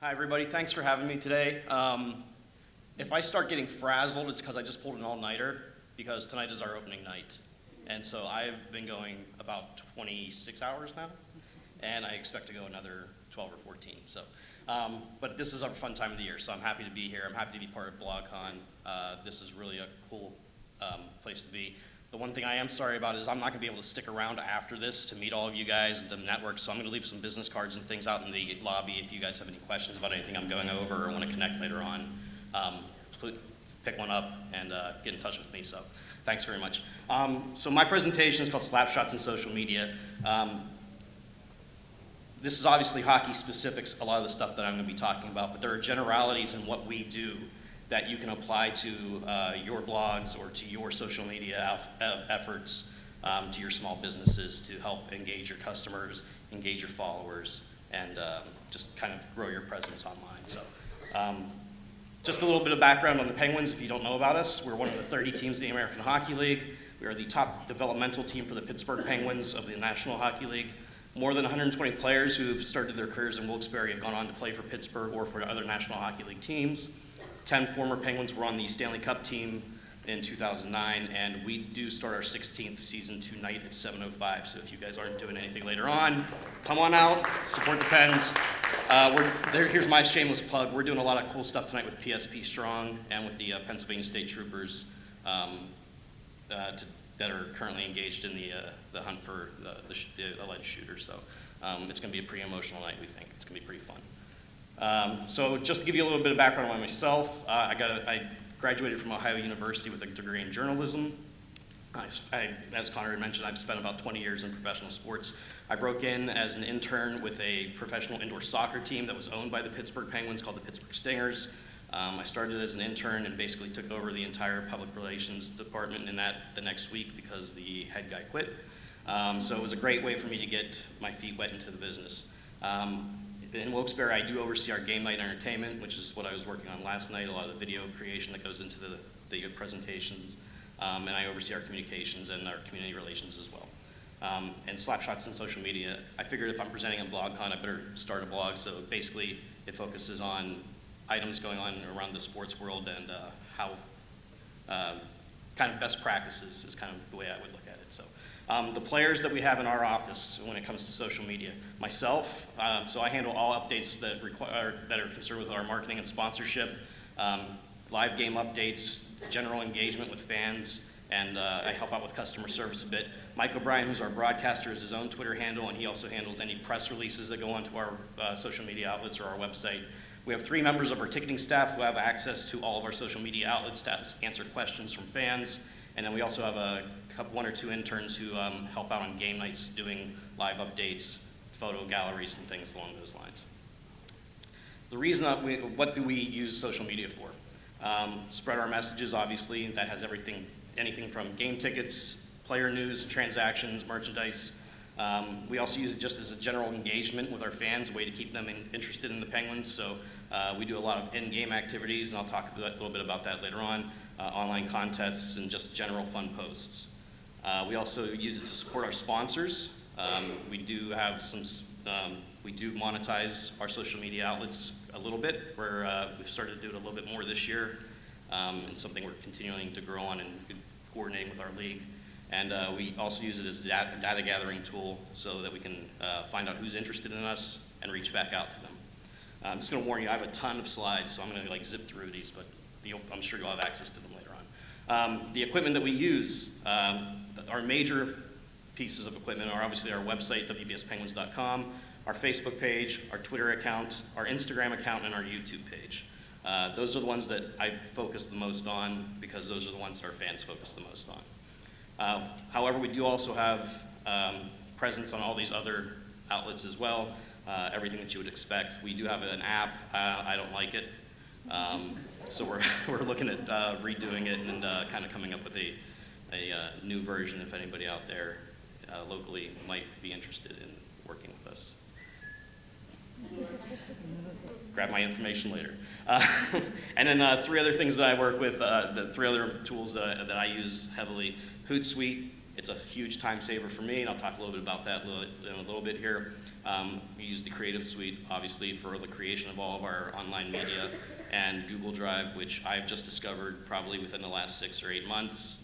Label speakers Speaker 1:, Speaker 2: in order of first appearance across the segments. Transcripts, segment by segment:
Speaker 1: Hi, everybody. Thanks for having me today. If I start getting frazzled, it's because I just pulled an all-nighter, because tonight is our opening night. And so I've been going about 26 hours now, and I expect to go another 12 or 14. So, but this is our fun time of the year, so I'm happy to be here. I'm happy to be part of BlogCon. This is really a cool place to be. The one thing I am sorry about is I'm not going to be able to stick around after this to meet all of you guys and to network, so I'm going to leave some business cards and things out in the lobby if you guys have any questions about anything I'm going over or want to connect later on. Pick one up and get in touch with me, so thanks very much. So my presentation is called Slapshots in Social Media. This is obviously hockey specifics, a lot of the stuff that I'm going to be talking about, but there are generalities in what we do that you can apply to your blogs or to your social media efforts, to your small businesses to help engage your customers, engage your followers, and just kind of grow your presence online. So just a little bit of background on the Penguins if you don't know about us. We're one of the 30 teams in the American Hockey League. We are the top developmental team for the Pittsburgh Penguins of the National Hockey League. More than 120 players who have started their careers in Wilkes-Barre have gone on to play for Pittsburgh or for other National Hockey League teams. 10 former Penguins were on the Stanley Cup team in 2009, and we do start our 16th season tonight at 7:05. So if you guys aren't doing anything later on, come on out, support the Pens. Here's my shameless plug. We're doing a lot of cool stuff tonight with PSP Strong and with the Pennsylvania State Troopers that are currently engaged in the hunt for the alleged shooter. So it's going to be a pretty emotional night, we think. It's going to be pretty fun. So just to give you a little bit of background on myself, I graduated from Ohio University with a degree in journalism. As Connor had mentioned, I've spent about 20 years in professional sports. I broke in as an intern with a professional indoor soccer team that was owned by the Pittsburgh Penguins called the Pittsburgh Stingers. I started as an intern and basically took over the entire public relations department in that the next week because the head guy quit. So it was a great way for me to get my feet wet into the business. In Wilkes-Barre, I do oversee our game night entertainment, which is what I was working on last night, a lot of the video creation that goes into the presentations, and I oversee our communications and our community relations as well. And Slapshots in social media, I figured if I'm presenting at BlogCon, I better start a blog, so basically it focuses on items going on around the sports world and how kind of best practices is kind of the way I would look at it. So. The players that we have in our office when it comes to social media. Myself, so I handle all updates that are concerned with our marketing and sponsorship, live game updates, general engagement with fans, and I help out with customer service a bit. Mike OBrien, who's our broadcaster, has his own Twitter handle, and he also handles any press releases that go onto our social media outlets or our website. We have 3 members of our ticketing staff who have access to all of our social media outlets to answer questions from fans. And then we also have 1 or 2 interns who help out on game nights doing live updates, photo galleries, and things along those lines. The reason what do we use social media for? Spread our messages, obviously. That has anything from game tickets, player news, transactions, merchandise. We also use it just as a general engagement with our fans, a way to keep them interested in the Penguins. So we do a lot of in-game activities, and I'll talk a little bit about that later on. Online contests and just general fun posts. We also use it to support our sponsors. We do have we do monetize our social media outlets a little bit. We've started to do it a little bit more this year. And something we're continuing to grow on and coordinating with our league. And we also use it as a data gathering tool so that we can find out who's interested in us and reach back out to them. I'm just going to warn you, I have a ton of slides, so I'm going to zip through these, but I'm sure you'll have access to them later on. The equipment that we use, our major pieces of equipment are obviously our website, wbspenguins.com, our Facebook page, our Twitter account, our Instagram account, and our YouTube page. Those are the ones that I focus the most on because those are the ones that our fans focus the most on. However, we do also have presence on all these other outlets as well, everything that you would expect. We do have an app. I don't like it. So we're looking at redoing it and kind of coming up with a new version if anybody out there locally might be interested in working with us. Grab my information later. And then 3 other things that I work with, the 3 other tools that I use heavily, Hootsuite It's a huge time saver for me, and I'll talk a little bit about that in a little bit here. We use the Creative Suite, obviously, for the creation of all of our online media, and Google Drive, which I've just discovered probably within the last 6 or 8 months,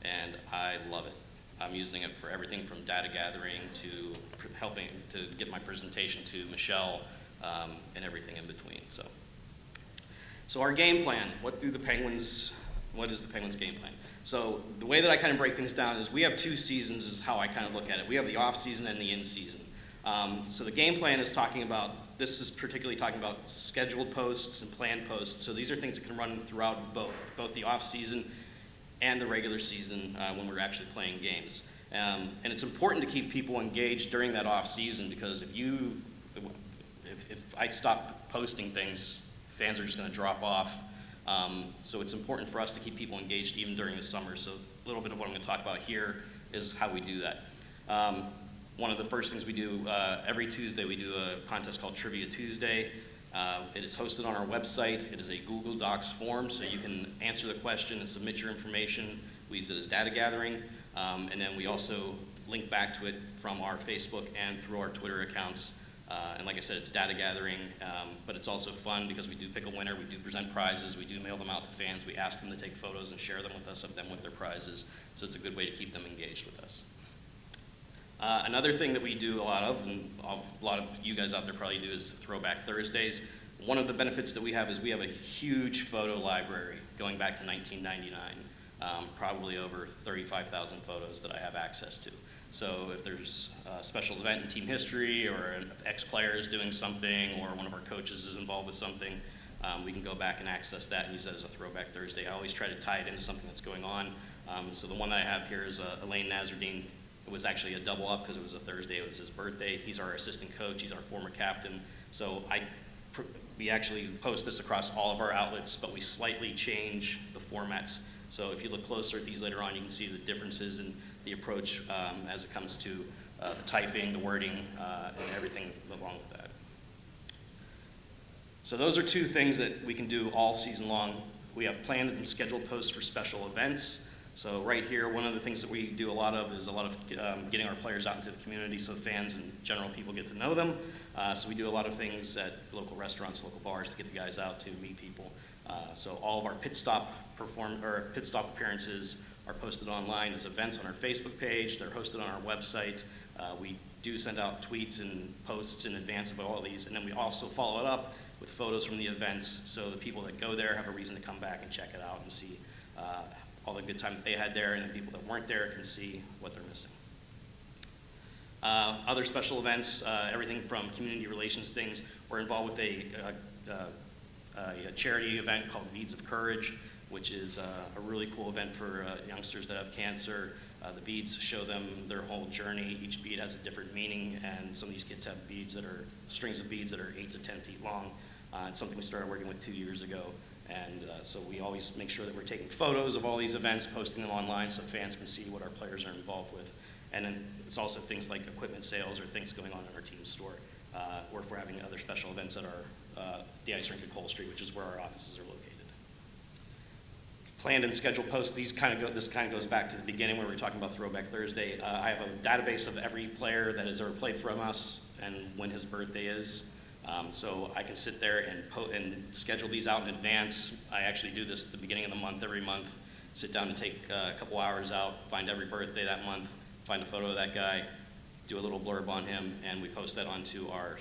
Speaker 1: and I love it. I'm using it for everything from data gathering to helping to get my presentation to Michelle, and everything in between. So our game plan, what is the Penguins game plan? So the way that I kind of break things down is we have 2 seasons is how I kind of look at it. We have the off season and the in season. So the game plan is this is particularly talking about scheduled posts and planned posts. So these are things that can run throughout both the off season and the regular season when we're actually playing games. And it's important to keep people engaged during that off season, because if I stop posting things, fans are just going to drop off. So it's important for us to keep people engaged even during the summer. So a little bit of what I'm going to talk about here is how we do that. One of the first things we do, every Tuesday we do a contest called Trivia Tuesday. It is hosted on our website. It is a Google Docs form, so you can answer the question and submit your information. We use it as data gathering, and then we also link back to it from our Facebook and through our Twitter accounts. And like I said, it's data gathering, but it's also fun because we do pick a winner, we do present prizes, we do mail them out to fans, we ask them to take photos and share them with us of them with their prizes, so it's a good way to keep them engaged with us. Another thing that we do a lot of, and a lot of you guys out there probably do, is Throwback Thursdays. One of the benefits that we have is we have a huge photo library going back to 1999, probably over 35,000 photos that I have access to. So if there's a special event in team history, or an ex-player is doing something, or one of our coaches is involved with something, we can go back and access that and use that as a Throwback Thursday. I always try to tie it into something that's going on. So the one that I have here is Elaine Nazardine. It was actually a double up because it was a Thursday, it was his birthday. He's our assistant coach, he's our former captain. So we actually post this across all of our outlets, but we slightly change the formats. So if you look closer at these later on, you can see the differences in the approach as it comes to the typing, the wording, and everything along with that. So those are 2 things that we can do all season long. We have planned and scheduled posts for special events. So right here, one of the things that we do a lot of is getting our players out into the community so fans and general people get to know them. So we do a lot of things at local restaurants, local bars to get the guys out to meet people. So all of our pit stop appearances are posted online as events on our Facebook page. They're hosted on our website. We do send out tweets and posts in advance of all of these, and then we also follow it up with photos from the events, so the people that go there have a reason to come back and check it out and see all the good time that they had there, and the people that weren't there can see what they're missing. Other special events, everything from community relations things. We're involved with a charity event called Beads of Courage, which is a really cool event for youngsters that have cancer. The beads show them their whole journey. Each bead has a different meaning, and some of these kids have beads that are strings of beads that are 8 to 10 feet long. It's something we started working with 2 years ago. And so we always make sure that we're taking photos of all these events, posting them online so fans can see what our players are involved with. And then it's also things like equipment sales or things going on in our team store, or if we're having other special events at the ice rink at Cole Street, which is where our offices are located. Planned and scheduled posts, this kind of goes back to the beginning when we were talking about Throwback Thursday. I have a database of every player that has ever played from us and when his birthday is. So I can sit there and schedule these out in advance. I actually do this at the beginning of the month, every month. Sit down and take a couple hours out, find every birthday that month, find a photo of that guy, do a little blurb on him, and we post that onto our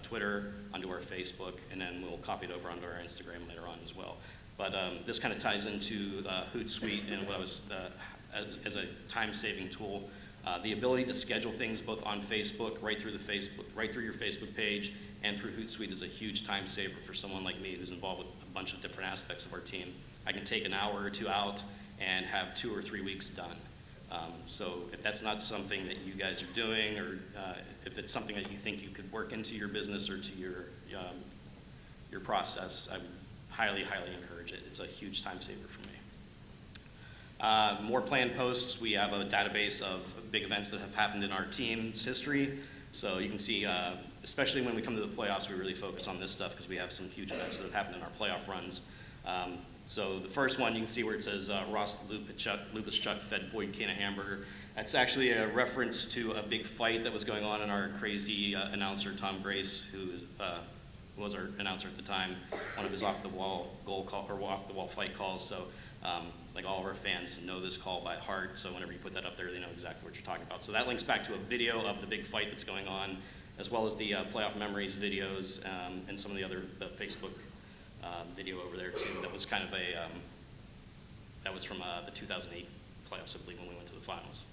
Speaker 1: Twitter, onto our Facebook, and then we'll copy it over onto our Instagram later on as well. But this kind of ties into Hootsuite and what I was, as a time-saving tool. The ability to schedule things both on Facebook, right through your Facebook page, and through Hootsuite is a huge time saver for someone like me who's involved with a bunch of different aspects of our team. I can take an hour or 2 out and have 2 or 3 weeks done. So if that's not something that you guys are doing, or if it's something that you think you could work into your business or to your process, I would highly, highly encourage it. It's a huge time saver for me. More planned posts. We have a database of big events that have happened in our team's history. So you can see, especially when we come to the playoffs, we really focus on this stuff because we have some huge events that have happened in our playoff runs. So the first one, you can see where it says Ross Lupus Chuck fed Boyd Kane a hamburger. That's actually a reference to a big fight that was going on in our crazy announcer, Tom Grace, who was our announcer at the time, one of his off-the-wall goal call, or off-the-wall fight calls. So like all of our fans know this call by heart, so whenever you put that up there, they know exactly what you're talking about. So that links back to a video of the big fight that's going on, as well as the playoff memories videos and some of the other Facebook video over there too. That was kind of a, that was from the 2008 playoffs, I believe, when we went to the finals.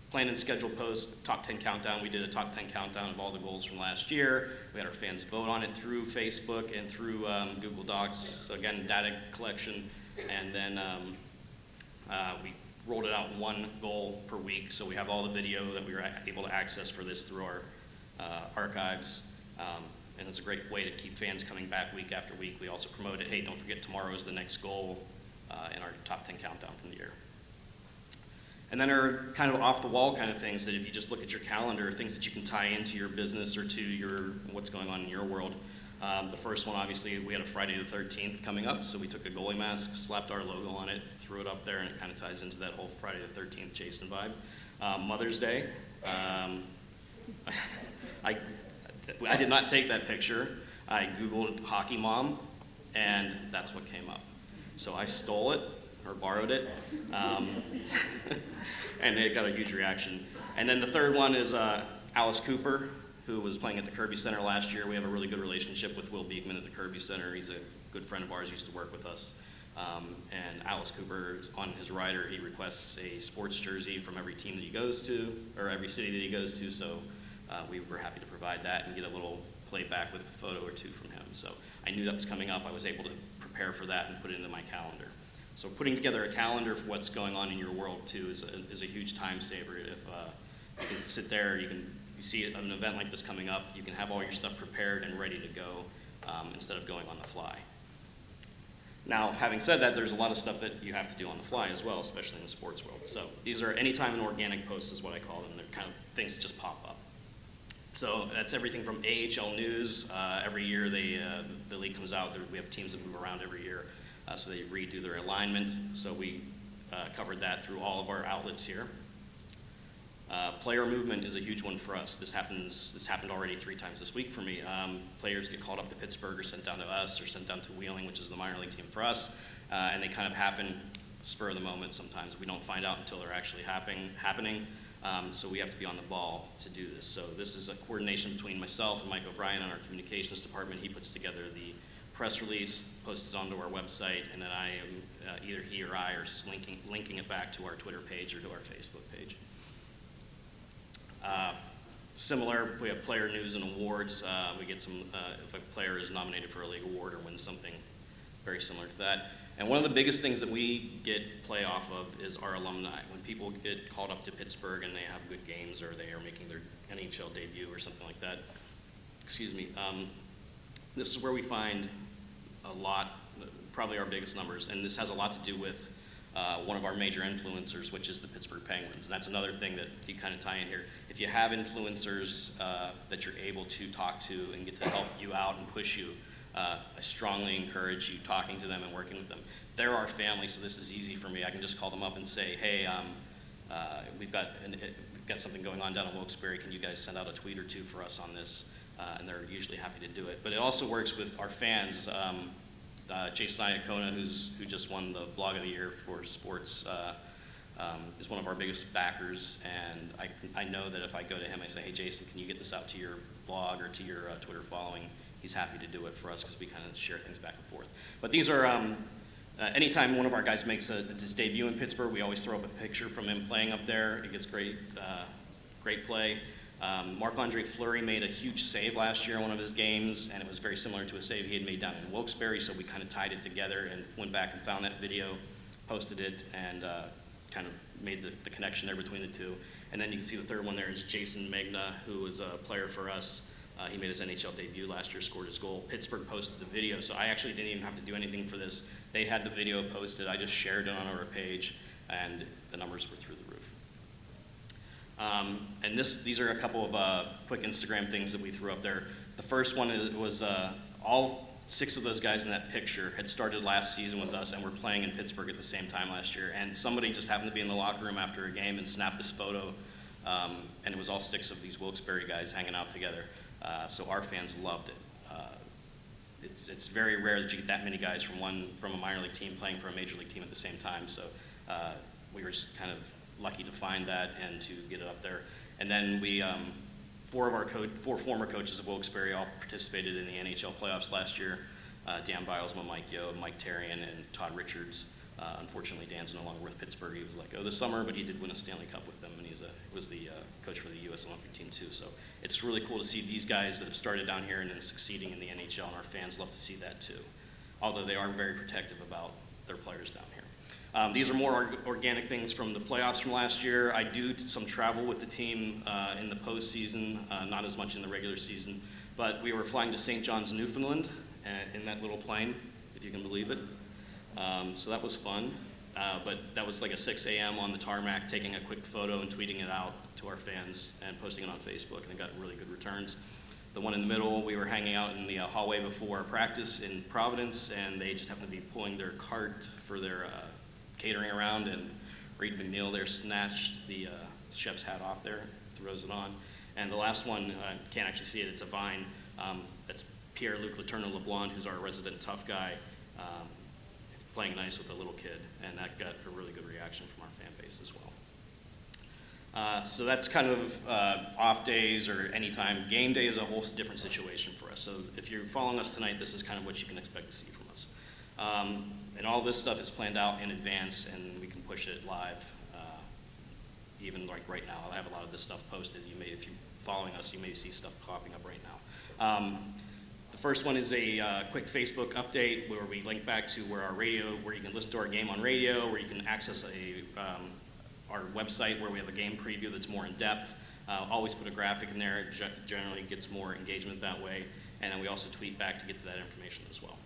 Speaker 1: Planned and scheduled post, top 10 countdown. We did a top 10 countdown of all the goals from last year. We had our fans vote on it through Facebook and through Google Docs. So again, data collection. And then we rolled it out one goal per week. So we have all the video that we were able to access for this through our archives. And it's a great way to keep fans coming back week after week. We also promoted, hey, don't forget tomorrow is the next goal in our top 10 countdown from the year. And then are kind of off-the-wall kind of things that if you just look at your calendar, things that you can tie into your business or to your what's going on in your world. The first one, obviously, we had a Friday the 13th coming up, so we took a goalie mask, slapped our logo on it, threw it up there, and it kind of ties into that whole Friday the 13th Jason vibe. Mother's Day. I did not take that picture. I Googled hockey mom, and that's what came up. So I stole it, or borrowed it, and it got a huge reaction. And then the third one is Alice Cooper, who was playing at the Kirby Center last year. We have a really good relationship with Will Beekman at the Kirby Center. He's a good friend of ours, used to work with us. And Alice Cooper, on his rider, he requests a sports jersey from every team that he goes to, or every city that he goes to, so we were happy to provide that and get a little playback with a photo or two from him. So I knew that was coming up. I was able to prepare for that and put it into my calendar. So putting together a calendar for what's going on in your world too is a huge time saver. If you can sit there, you see an event like this coming up, you can have all your stuff prepared and ready to go instead of going on the fly. Now, having said that, there's a lot of stuff that you have to do on the fly as well, especially in the sports world. So these are anytime and organic posts is what I call them. They're kind of things that just pop up. So that's everything from AHL News. Every year the league comes out. We have teams that move around every year. So they redo their alignment. So we covered that through all of our outlets here. Player movement is a huge one for us. This happened already 3 times this week for me. Players get called up to Pittsburgh or sent down to us or sent down to Wheeling, which is the minor league team for us. And they kind of happen spur of the moment sometimes. We don't find out until they're actually happening. So we have to be on the ball to do this. So this is a coordination between myself and Mike O'Brien on our communications department. He puts together the press release, posts it onto our website, and then I am, either he or I are just linking it back to our Twitter page or to our Facebook page. Similar, we have player news and awards. We get some, if a player is nominated for a league award or wins something very similar to that. And one of the biggest things that we get play off of is our alumni. When people get called up to Pittsburgh and they have good games or they are making their NHL debut or something like that, excuse me, this is where we find a lot, probably our biggest numbers, and this has a lot to do with one of our major influencers, which is the Pittsburgh Penguins. And that's another thing that you kind of tie in here. If you have influencers that you're able to talk to and get to help you out and push you, I strongly encourage you talking to them and working with them. They're our family, so this is easy for me. I can just call them up and say, hey, we've got something going on down in Wilkes-Barre. Can you guys send out a tweet or two for us on this? And they're usually happy to do it. But it also works with our fans. Jason Iacona, who just won the Blog of the Year for sports, is one of our biggest backers. And I know that if I go to him, I say, hey, Jason, can you get this out to your blog or to your Twitter following? He's happy to do it for us because we kind of share things back and forth. But these are, anytime one of our guys makes his debut in Pittsburgh, we always throw up a picture from him playing up there. It gets great play. Marc-Andre Fleury made a huge save last year in one of his games, and it was very similar to a save he had made down in Wilkes-Barre, so we kind of tied it together and went back and found that video, posted it, and kind of made the connection there between the two. And then you can see the third one there is Jason Magna, who was a player for us. He made his NHL debut last year, scored his goal. Pittsburgh posted the video, so I actually didn't even have to do anything for this. They had the video posted. I just shared it on our page, and the numbers were through the roof. And these are a couple of quick Instagram things that we threw up there. The first one was all 6 of those guys in that picture had started last season with us and were playing in Pittsburgh at the same time last year. And somebody just happened to be in the locker room after a game and snapped this photo, and it was all 6 of these Wilkes-Barre guys hanging out together. So our fans loved it. It's very rare that you get that many guys from a minor league team playing for a major league team at the same time. So we were just kind of lucky to find that and to get it up there. And then we, 4 former coaches of Wilkes-Barre all participated in the NHL playoffs last year. Dan Bilesma, Mike Yo, Mike Therrien, and Todd Richards. Unfortunately, Dan's no longer with Pittsburgh. He was let go this summer, but he did win a Stanley Cup with them, and he was the coach for the U.S. Olympic team too. So it's really cool to see these guys that have started down here and then succeeding in the NHL, and our fans love to see that too, although they are very protective about their players down here. These are more organic things from the playoffs from last year. I do some travel with the team in the postseason, not as much in the regular season, but we were flying to St. John's, Newfoundland in that little plane, if you can believe it. So that was fun, but that was like a 6 a.m. on the tarmac, taking a quick photo and tweeting it out to our fans and posting it on Facebook, and it got really good returns. The one in the middle, we were hanging out in the hallway before practice in Providence, and they just happened to be pulling their cart for their catering around, and Reed McNeil there snatched the chef's hat off there, throws it on. And the last one, can't actually see it, it's a vine. That's Pierre-Luc Letourneau LeBlanc, who's our resident tough guy, playing nice with a little kid, and that got a really good reaction from our fan base as well. So that's kind of off days or anytime. Game day is a whole different situation for us. So if you're following us tonight, this is kind of what you can expect to see from us. And all this stuff is planned out in advance, and we can push it live. Even like right now, I have a lot of this stuff posted. You may, if you're following us, you may see stuff popping up right now. The first one is a quick Facebook update where we link back to where you can listen to our game on radio, where you can access our website where we have a game preview that's more in depth. Always put a graphic in there. It generally gets more engagement that way. And then we also tweet back to get to that information as well.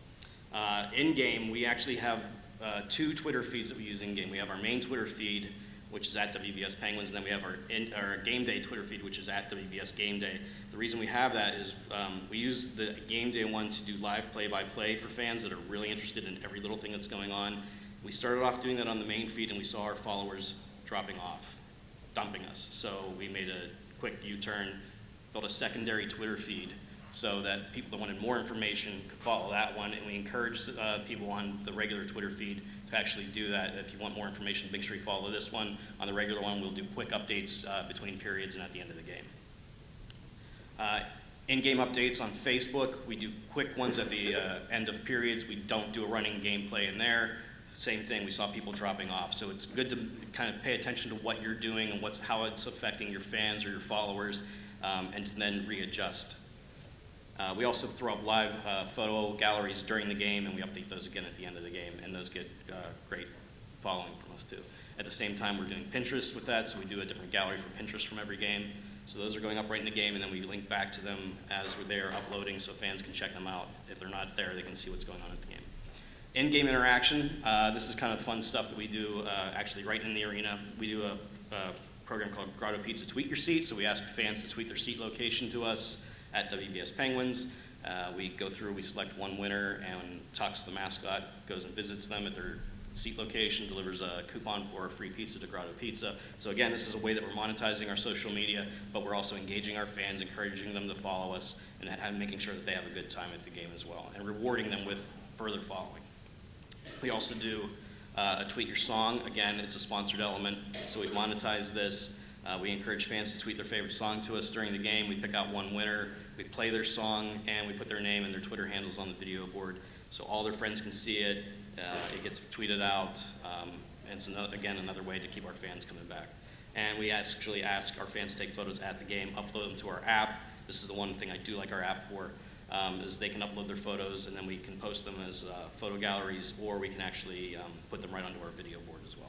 Speaker 1: In-game, we actually have 2 Twitter feeds that we use in-game. We have our main Twitter feed, which is at WBS Penguins, and then we have our game day Twitter feed, which is at WBS Game Day. The reason we have that is we use the game day one to do live play-by-play for fans that are really interested in every little thing that's going on. We started off doing that on the main feed, and we saw our followers dropping off, dumping us. So we made a quick U-turn, built a secondary Twitter feed so that people that wanted more information could follow that one, and we encourage people on the regular Twitter feed to actually do that. If you want more information, make sure you follow this one. On the regular one, we'll do quick updates between periods and at the end of the game. In-game updates on Facebook, we do quick ones at the end of periods. We don't do a running gameplay in there. Same thing, we saw people dropping off. So it's good to kind of pay attention to what you're doing and how it's affecting your fans or your followers, and to then readjust. We also throw up live photo galleries during the game, and we update those again at the end of the game, and those get great following from us too. At the same time, we're doing Pinterest with that, so we do a different gallery for Pinterest from every game. So those are going up right in the game, and then we link back to them as they're uploading so fans can check them out. If they're not there, they can see what's going on at the game. In-game interaction, this is kind of fun stuff that we do actually right in the arena. We do a program called Grotto Pizza Tweet Your Seat, so we ask fans to tweet their seat location to us at WBS Penguins. We go through, we select one winner, and Tux, the mascot, goes and visits them at their seat location, delivers a coupon for a free pizza to Grotto Pizza. So again, this is a way that we're monetizing our social media, but we're also engaging our fans, encouraging them to follow us, and making sure that they have a good time at the game as well, and rewarding them with further following. We also do a Tweet Your Song. Again, it's a sponsored element, so we monetize this. We encourage fans to tweet their favorite song to us during the game. We pick out one winner, we play their song, and we put their name and their Twitter handles on the video board so all their friends can see it. It gets tweeted out, and it's another way to keep our fans coming back. And we actually ask our fans to take photos at the game, upload them to our app. This is the one thing I do like our app for, is they can upload their photos, and then we can post them as photo galleries, or we can actually put them right onto our video board as well.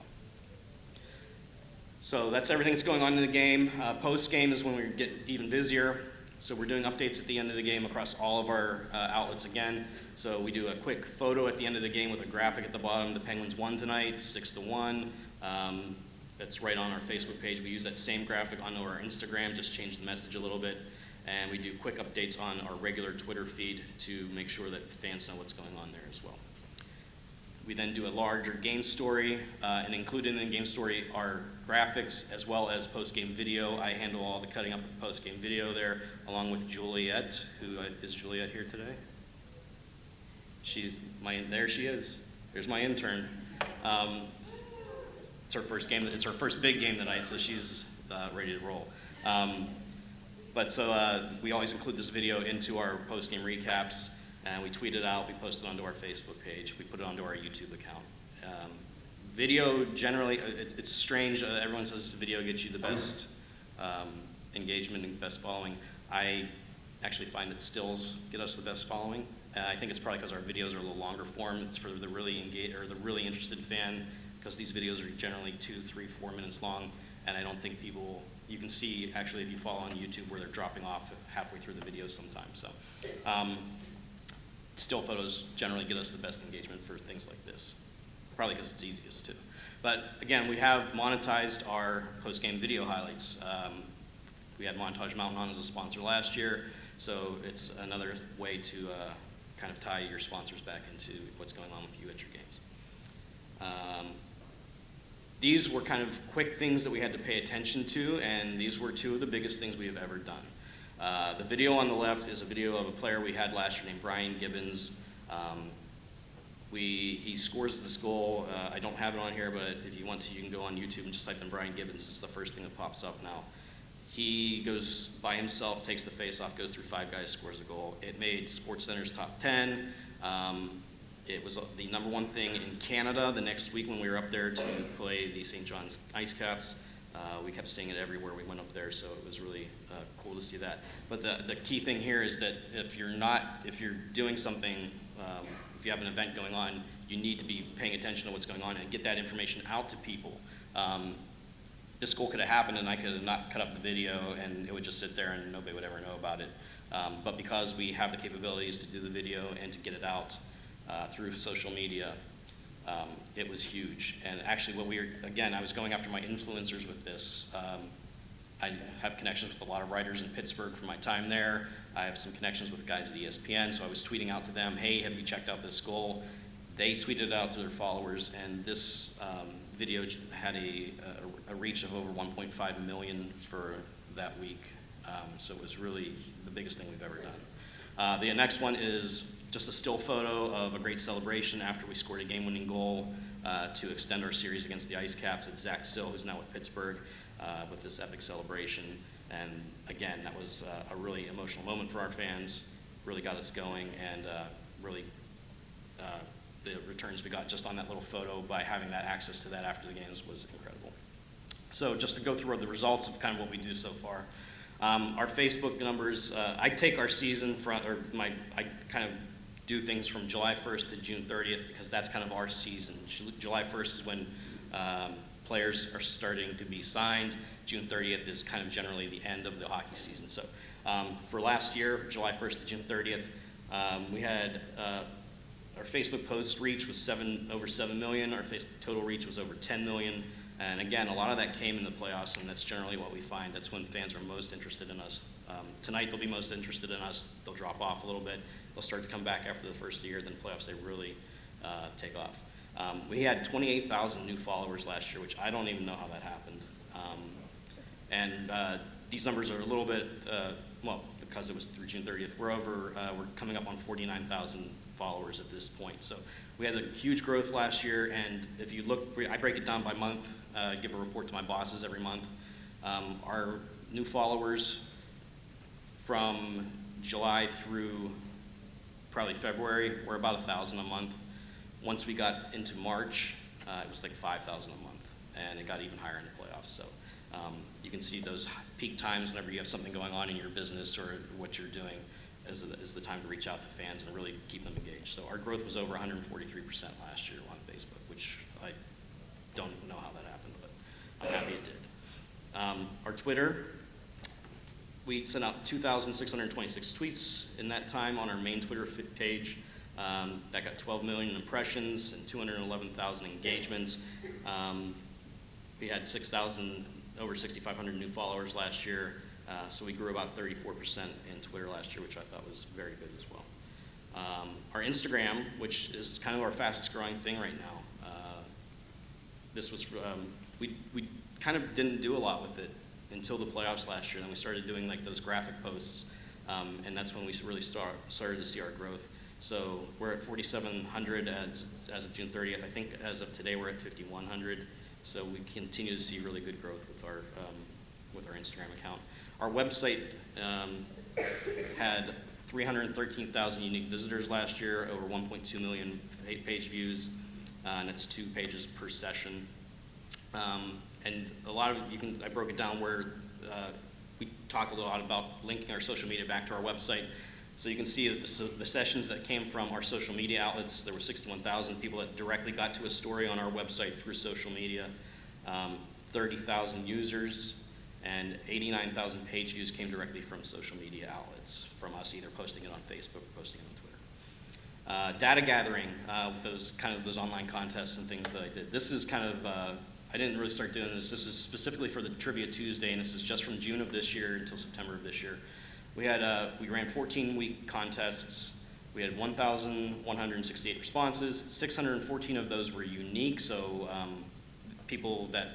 Speaker 1: So that's everything that's going on in the game. Post-game is when we get even busier. So we're doing updates at the end of the game across all of our outlets again. So we do a quick photo at the end of the game with a graphic at the bottom. The Penguins won tonight, 6-1. That's right on our Facebook page. We use that same graphic onto our Instagram, just change the message a little bit. and we do quick updates on our regular Twitter feed to make sure that fans know what's going on there as well. We then do a larger game story, and included in the game story are graphics as well as post-game video. I handle all the cutting up of post-game video there, along with Juliet, who is Juliet here today? There she is. There's my intern. It's her first game. It's her first big game tonight, so she's ready to roll. We always include this video into our post-game recaps, and we tweet it out, we post it onto our Facebook page, we put it onto our YouTube account. Video, generally, it's strange. Everyone says video gets you the best engagement and best following. I actually find that stills get us the best following. I think it's probably because our videos are a little longer form. It's for the really engaged or the really interested fan, because these videos are generally 2, 3, 4 minutes long, and I don't think people, you can see actually if you follow on YouTube where they're dropping off halfway through the videos sometimes. So still photos generally get us the best engagement for things like this, probably because it's easiest too. But again, we have monetized our post-game video highlights. We had Montage Mountain on as a sponsor last year, so it's another way to kind of tie your sponsors back into what's going on with you at your games. These were kind of quick things that we had to pay attention to, and these were 2 of the biggest things we have ever done. The video on the left is a video of a player we had last year named Brian Gibbons. He scores this goal. I don't have it on here, but if you want to, you can go on YouTube and just type in Brian Gibbons. It's the first thing that pops up now. He goes by himself, takes the face-off, goes through 5 guys, scores a goal. It made SportsCenter's top 10. It was the #1 thing in Canada the next week when we were up there to play the St. John's Ice Caps. We kept seeing it everywhere we went up there, so it was really cool to see that. But the key thing here is that if you're doing something, if you have an event going on, you need to be paying attention to what's going on and get that information out to people. This goal could have happened and I could have not cut up the video and it would just sit there and nobody would ever know about it. But because we have the capabilities to do the video and to get it out through social media, it was huge. And actually I was going after my influencers with this. I have connections with a lot of writers in Pittsburgh from my time there. I have some connections with guys at ESPN, so I was tweeting out to them, hey, have you checked out this goal? They tweeted it out to their followers, and this video had a reach of over 1.5 million for that week. So it was really the biggest thing we've ever done. The next one is just a still photo of a great celebration after we scored a game-winning goal to extend our series against the Ice Caps. It's Zach Sill, who's now with Pittsburgh, with this epic celebration. And again, that was a really emotional moment for our fans, really got us going, and really the returns we got just on that little photo by having that access to that after the games was incredible. So just to go through the results of kind of what we do so far. Our Facebook numbers, I take our season I kind of do things from July 1st to June 30th because that's kind of our season. July 1st is when players are starting to be signed. June 30th is kind of generally the end of the hockey season. So for last year, July 1st to June 30th, we had our Facebook post reach was over 7 million. Our Facebook total reach was over 10 million. And again, a lot of that came in the playoffs, and that's generally what we find. That's when fans are most interested in us. Tonight, they'll be most interested in us. They'll drop off a little bit. They'll start to come back after the first year. Then playoffs, they really take off. We had 28,000 new followers last year, which I don't even know how that happened. These numbers are a little bit, because it was through June 30th, we're coming up on 49,000 followers at this point. So we had a huge growth last year, and if you look, I break it down by month, give a report to my bosses every month. Our new followers from July through probably February were about 1,000 a month. Once we got into March, it was like 5,000 a month, and it got even higher in the playoffs. So you can see those peak times whenever you have something going on in your business or what you're doing is the time to reach out to fans and really keep them engaged. So our growth was over 143% last year on Facebook, which I don't know how that happened, but I'm happy it did. Our Twitter, we sent out 2,626 tweets in that time on our main Twitter page. That got 12 million impressions and 211,000 engagements. We had over 6,500 new followers last year. So we grew about 34% in Twitter last year, which I thought was very good as well. Our Instagram, which is kind of our fastest growing thing right now, this was, we kind of didn't do a lot with it until the playoffs last year. Then we started doing like those graphic posts, and that's when we really started to see our growth. So we're at 4,700 as of June 30th. I think as of today we're at 5,100. So we continue to see really good growth with our Instagram account. Our website had 313,000 unique visitors last year, over 1.2 million page views, and it's 2 pages per session. And a lot of I broke it down where we talked a lot about linking our social media back to our website. So you can see that the sessions that came from our social media outlets, there were 61,000 people that directly got to a story on our website through social media, 30,000 users, and 89,000 page views came directly from social media outlets, from us either posting it on Facebook or posting it on Twitter. Data gathering, with those online contests and things that I did. This is kind of, I didn't really start doing this. This is specifically for the Trivia Tuesday, and this is just from June of this year until September of this year. We ran 14-week contests. We had 1,168 responses. 614 of those were unique, so people that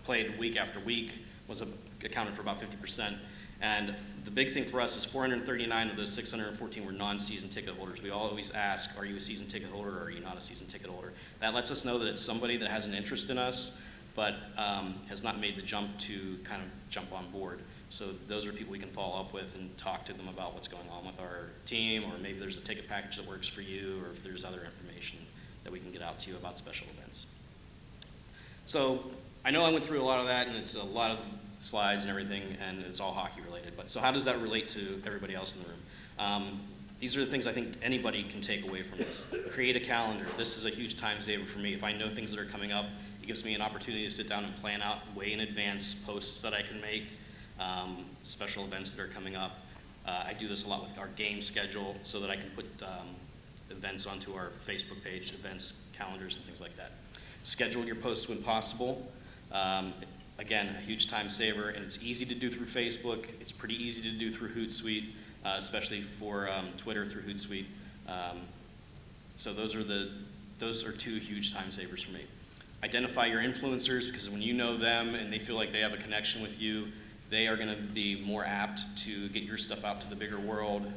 Speaker 1: played week after week accounted for about 50%. And the big thing for us is 439 of those 614 were non-season ticket holders. We always ask, are you a season ticket holder or are you not a season ticket holder? That lets us know that it's somebody that has an interest in us, but has not made the jump to kind of jump on board. So those are people we can follow up with and talk to them about what's going on with our team, or maybe there's a ticket package that works for you, or if there's other information that we can get out to you about special events. So I know I went through a lot of that, and it's a lot of slides and everything, and it's all hockey related. But so how does that relate to everybody else in the room? These are the things I think anybody can take away from this. Create a calendar. This is a huge time saver for me. If I know things that are coming up, it gives me an opportunity to sit down and plan out way in advance posts that I can make, special events that are coming up. I do this a lot with our game schedule so that I can put events onto our Facebook page, events, calendars, and things like that. Schedule your posts when possible. Again, a huge time saver, and it's easy to do through Facebook. It's pretty easy to do through Hootsuite, especially for Twitter through Hootsuite. So those are 2 huge time savers for me. Identify your influencers, because when you know them and they feel like they have a connection with you, they are going to be more apt to get your stuff out to the bigger world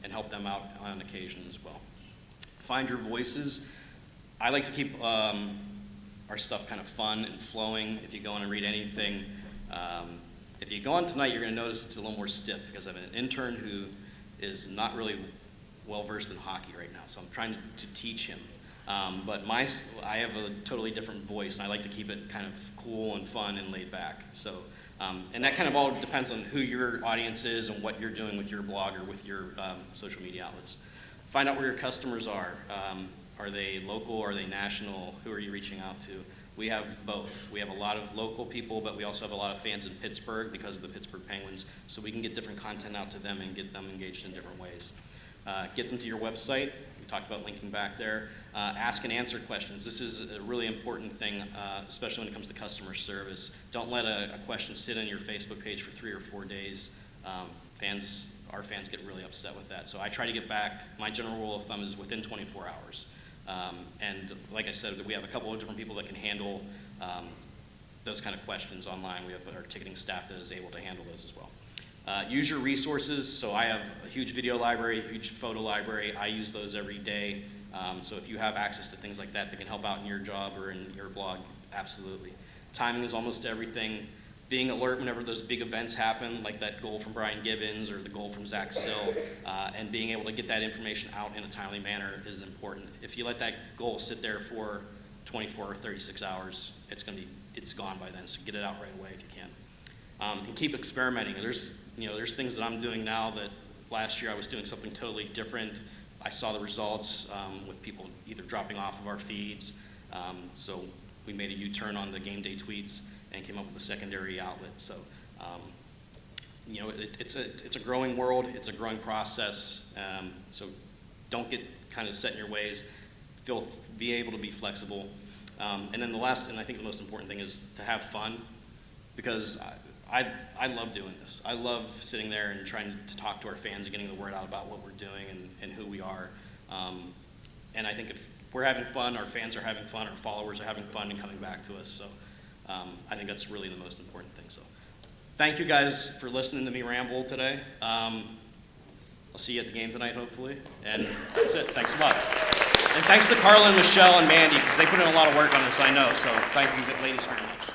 Speaker 1: and help them out on occasion as well. Find your voices. I like to keep our stuff kind of fun and flowing. If you go on and read anything, if you go on tonight, you're going to notice it's a little more stiff because I have an intern who is not really well versed in hockey right now, so I'm trying to teach him. But I have a totally different voice, and I like to keep it kind of cool and fun and laid back. So, and that kind of all depends on who your audience is and what you're doing with your blog or with your social media outlets. Find out where your customers are. Are they local? Are they national? Who are you reaching out to? We have both. We have a lot of local people, but we also have a lot of fans in Pittsburgh because of the Pittsburgh Penguins, so we can get different content out to them and get them engaged in different ways. Get them to your website. We talked about linking back there. Ask and answer questions. This is a really important thing, especially when it comes to customer service. Don't let a question sit on your Facebook page for 3 or 4 days. Our fans get really upset with that. So I try to get back. My general rule of thumb is within 24 hours. And like I said, we have a couple of different people that can handle those kind of questions online. We have our ticketing staff that is able to handle those as well. Use your resources. So I have a huge video library, a huge photo library. I use those every day. So if you have access to things like that can help out in your job or in your blog, absolutely. Timing is almost everything. Being alert whenever those big events happen, like that goal from Brian Gibbons or the goal from Zach Sill, and being able to get that information out in a timely manner is important. If you let that goal sit there for 24 or 36 hours, it's gone by then, so get it out right away if you can. And keep experimenting. There's things that I'm doing now that last year I was doing something totally different. I saw the results with people either dropping off of our feeds, so we made a U-turn on the game day tweets and came up with a secondary outlet. So, it's a growing world. It's a growing process. So don't get kind of set in your ways. Be able to be flexible. And then the last, and I think the most important thing is to have fun, because I love doing this. I love sitting there and trying to talk to our fans and getting the word out about what we're doing and who we are. And I think if we're having fun, our fans are having fun, our followers are having fun and coming back to us. So I think that's really the most important thing. So thank you guys for listening to me ramble today. I'll see you at the game tonight, hopefully. And that's it. Thanks a lot. And thanks to Carla and Michelle and Mandy, because they put in a lot of work on this, I know. So thank you, ladies, very much.